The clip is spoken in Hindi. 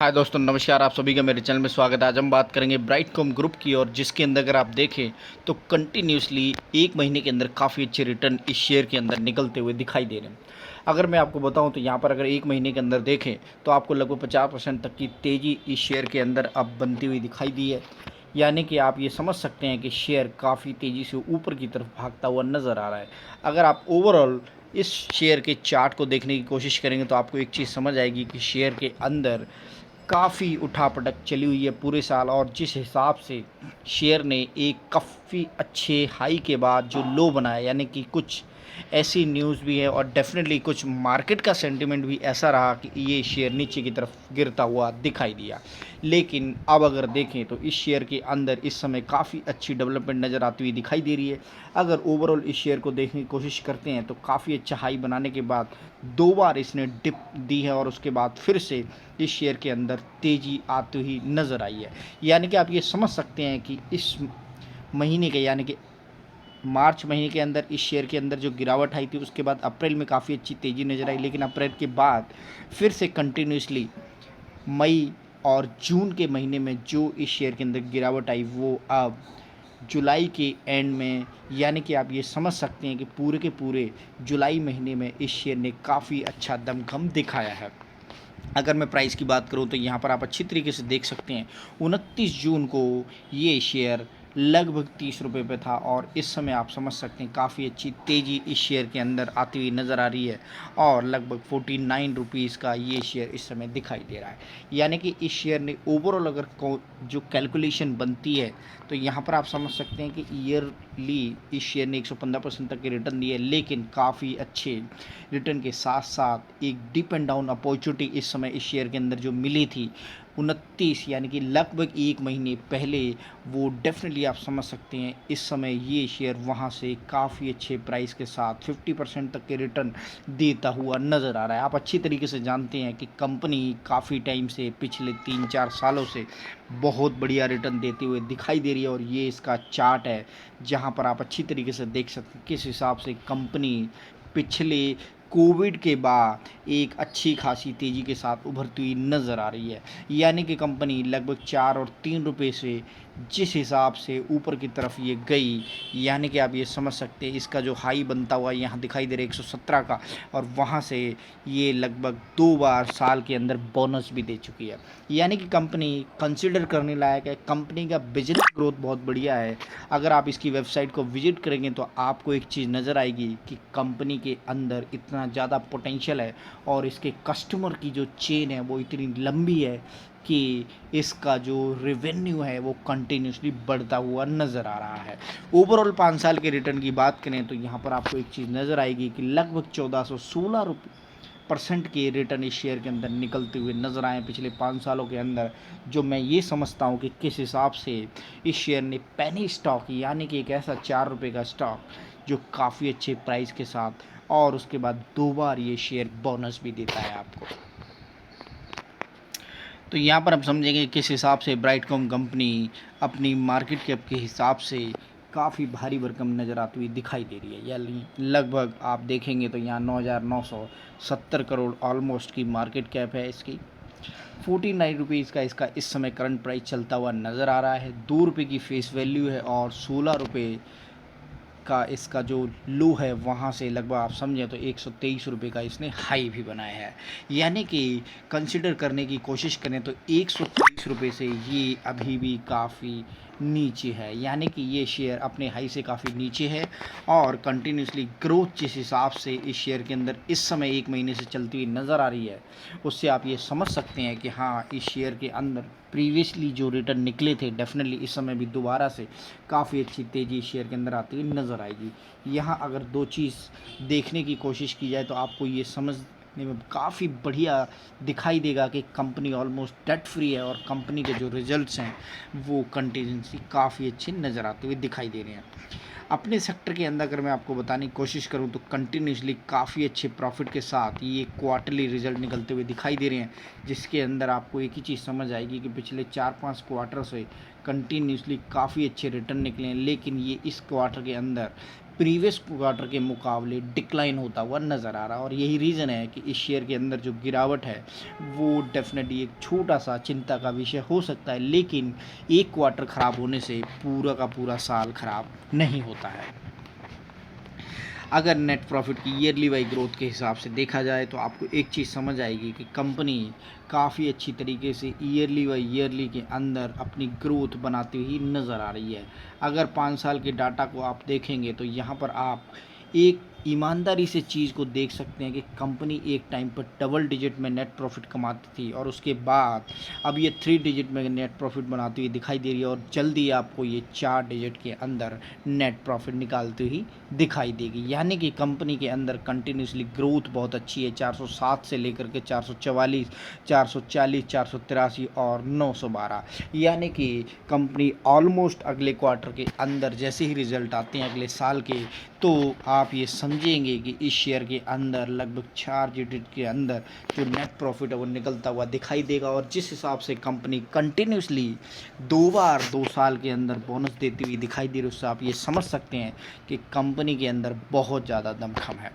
हाय दोस्तों, नमस्कार। आप सभी का मेरे चैनल में स्वागत है। आज हम बात करेंगे ब्राइटकॉम ग्रुप की, और जिसके अंदर अगर आप देखें तो कंटिन्यूसली एक महीने के अंदर काफ़ी अच्छे रिटर्न इस शेयर के अंदर निकलते हुए दिखाई दे रहे हैं। अगर मैं आपको बताऊं तो यहाँ पर अगर एक महीने के अंदर देखें तो आपको लगभग 50% तक की तेज़ी इस शेयर के अंदर अब बनती हुई दिखाई दी है। यानी कि आप ये समझ सकते हैं कि शेयर काफ़ी तेज़ी से ऊपर की तरफ भागता हुआ नज़र आ रहा है। अगर आप ओवरऑल इस शेयर के चार्ट को देखने की कोशिश करेंगे तो आपको एक चीज़ समझ आएगी कि शेयर के अंदर काफ़ी उठापटक चली हुई है पूरे साल, और जिस हिसाब से शेयर ने एक काफ़ी अच्छे हाई के बाद जो लो बनाया, यानी कि कुछ ऐसी न्यूज़ भी है और डेफिनेटली कुछ मार्केट का सेंटिमेंट भी ऐसा रहा कि ये शेयर नीचे की तरफ गिरता हुआ दिखाई दिया। लेकिन अब अगर देखें तो इस शेयर के अंदर इस समय काफ़ी अच्छी डेवलपमेंट नज़र आती हुई दिखाई दे रही है। अगर ओवरऑल इस शेयर को देखने की कोशिश करते हैं तो काफ़ी अच्छा हाई बनाने के बाद दो बार इसने डिप दी है, और उसके बाद फिर से इस शेयर के अंदर तेज़ी आती हुई नज़र आई है। यानी कि आप ये समझ सकते हैं कि इस महीने के, यानी कि मार्च महीने के अंदर इस शेयर के अंदर जो गिरावट आई थी, उसके बाद अप्रैल में काफ़ी अच्छी तेज़ी नज़र आई, लेकिन अप्रैल के बाद फिर से कंटिन्यूसली मई और जून के महीने में जो इस शेयर के अंदर गिरावट आई वो अब जुलाई के एंड में, यानी कि आप ये समझ सकते हैं कि पूरे के पूरे जुलाई महीने में इस शेयर ने काफ़ी अच्छा दमखम दिखाया है। अगर मैं प्राइस की बात करूं तो यहाँ पर आप अच्छी तरीके से देख सकते हैं 29 जून को ये शेयर लगभग 30 रुपये पे था, और इस समय आप समझ सकते हैं काफ़ी अच्छी तेज़ी इस शेयर के अंदर आती हुई नज़र आ रही है, और लगभग 49 रुपीज़ का ये शेयर इस समय दिखाई दे रहा है। यानी कि इस शेयर ने ओवरऑल अगर जो कैलकुलेशन बनती है तो यहाँ पर आप समझ सकते हैं कि ईयरली इस शेयर ने 115% तक के रिटर्न दिए, लेकिन काफ़ी अच्छे रिटर्न के साथ साथ एक डिप एंड डाउन अपॉर्चुनिटी इस समय इस शेयर के अंदर जो मिली थी 29, यानी कि लगभग एक महीने पहले, वो डेफिनेटली आप समझ सकते हैं इस समय ये शेयर वहाँ से काफ़ी अच्छे प्राइस के साथ 50% तक के रिटर्न देता हुआ नज़र आ रहा है। आप अच्छी तरीके से जानते हैं कि कंपनी काफ़ी टाइम से, पिछले 3-4 सालों से बहुत बढ़िया रिटर्न देते हुए दिखाई दे रही है, और ये इसका चार्ट है जहाँ पर आप अच्छी तरीके से देख सकते हैं किस हिसाब से कंपनी पिछले कोविड के बाद एक अच्छी खासी तेज़ी के साथ उभरती हुई नज़र आ रही है। यानी कि कंपनी लगभग 4 और 3 रुपये से जिस हिसाब से ऊपर की तरफ ये गई, यानी कि आप ये समझ सकते हैं इसका जो हाई बनता हुआ यहाँ दिखाई दे रहा है 117 का, और वहाँ से ये लगभग 2 बार साल के अंदर बोनस भी दे चुकी है। यानी कि कंपनी कंसिडर करने लायक है, कंपनी का बिजनेस ग्रोथ बहुत बढ़िया है। अगर आप इसकी वेबसाइट को विजिट करेंगे तो आपको एक चीज़ नज़र आएगी कि कंपनी के अंदर इतना ज़्यादा पोटेंशियल है, और इसके कस्टमर की जो चेन है वो इतनी लंबी है कि इसका जो रेवेन्यू है वो कंटिन्यूसली बढ़ता हुआ नज़र आ रहा है। ओवरऑल 5 साल के रिटर्न की बात करें तो यहाँ पर आपको एक चीज़ नज़र आएगी कि लगभग 1416% के रिटर्न इस शेयर के अंदर निकलते हुए नज़र आए पिछले 5 सालों के अंदर, जो मैं ये समझता हूँ कि किस हिसाब से इस शेयर ने पेनी स्टॉक, यानी कि एक ऐसा 4 रुपये का स्टॉक जो काफ़ी अच्छे प्राइस के साथ, और उसके बाद 2 बार ये शेयर बोनस भी देता है आपको। तो यहाँ पर हम समझेंगे किस हिसाब से ब्राइटकॉम कंपनी अपनी मार्केट कैप के हिसाब से काफ़ी भारी भरकम नज़र आती हुई दिखाई दे रही है। यानी लगभग आप देखेंगे तो यहाँ 9,970 करोड़ ऑलमोस्ट की मार्केट कैप है इसकी। 49 रुपीज़ का इसका इस समय करंट प्राइस चलता हुआ नज़र आ रहा है। 2 रुपये की फेस वैल्यू है, और 16 रुपये का इसका जो लो है वहाँ से लगभग आप समझें तो 123 रुपये का इसने हाई भी बनाया है। यानी कि कंसिडर करने की कोशिश करें तो 123 रुपये से ये अभी भी काफ़ी नीचे है, यानी कि ये शेयर अपने हाई से काफ़ी नीचे है, और कंटिन्यूसली ग्रोथ जिस हिसाब से इस शेयर के अंदर इस समय एक महीने से चलती हुई नज़र आ रही है, उससे आप ये समझ सकते हैं कि हाँ, इस शेयर के अंदर प्रीवियसली जो रिटर्न निकले थे डेफिनेटली इस समय भी दोबारा से काफ़ी अच्छी तेज़ी शेयर के अंदर आती हुई नज़र आएगी। यहाँ अगर दो चीज़ देखने की कोशिश की जाए तो आपको ये समझने में काफ़ी बढ़िया दिखाई देगा कि कंपनी ऑलमोस्ट डेट फ्री है, और कंपनी के जो रिजल्ट्स हैं वो कंटिन्यूसली काफ़ी अच्छे नज़र आते हुए दिखाई दे रहे हैं। अपने सेक्टर के अंदर अगर मैं आपको बताने की कोशिश करूं तो कंटिन्यूसली काफ़ी अच्छे प्रॉफिट के साथ ये क्वार्टरली रिजल्ट निकलते हुए दिखाई दे रहे हैं, जिसके अंदर आपको एक ही चीज़ समझ आएगी कि पिछले 4-5 क्वार्टर से कंटिन्यूसली काफ़ी अच्छे रिटर्न निकले हैं, लेकिन ये इस क्वार्टर के अंदर प्रीवियस क्वार्टर के मुकाबले डिक्लाइन होता हुआ नज़र आ रहा है और यही रीज़न है कि इस शेयर के अंदर जो गिरावट है वो डेफिनेटली एक छोटा सा चिंता का विषय हो सकता है, लेकिन एक क्वार्टर ख़राब होने से पूरा का पूरा साल ख़राब नहीं होता है। अगर नेट प्रॉफिट की ईयरली वाई ग्रोथ के हिसाब से देखा जाए तो आपको एक चीज़ समझ आएगी कि कंपनी काफ़ी अच्छी तरीके से ईयरली के अंदर अपनी ग्रोथ बनाती हुई नज़र आ रही है। अगर 5 साल के डाटा को आप देखेंगे तो यहाँ पर आप एक ईमानदारी से चीज़ को देख सकते हैं कि कंपनी एक टाइम पर डबल डिजिट में नेट प्रॉफिट कमाती थी और उसके बाद अब ये 3 डिजिट में नेट प्रॉफिट बनाती हुई दिखाई दे रही है और जल्दी आपको ये 4 डिजिट के अंदर नेट प्रॉफिट निकालती हुई दिखाई देगी। यानी कि कंपनी के अंदर कंटिन्यूसली ग्रोथ बहुत अच्छी है, 407 से लेकर के 444, 440, 483 और 912। यानी कि कंपनी ऑलमोस्ट अगले क्वार्टर के अंदर जैसे ही रिजल्ट आते हैं अगले साल के, तो आप ये समझेंगे कि इस शेयर के अंदर लगभग 4 डिजिट के अंदर जो नेट प्रॉफिट है वो निकलता हुआ दिखाई देगा। और जिस हिसाब से कंपनी कंटिन्यूसली 2 बार 2 साल के अंदर बोनस देती हुई दिखाई दे रही है, उससे आप ये समझ सकते हैं कि कंपनी के अंदर बहुत ज़्यादा दमखम है।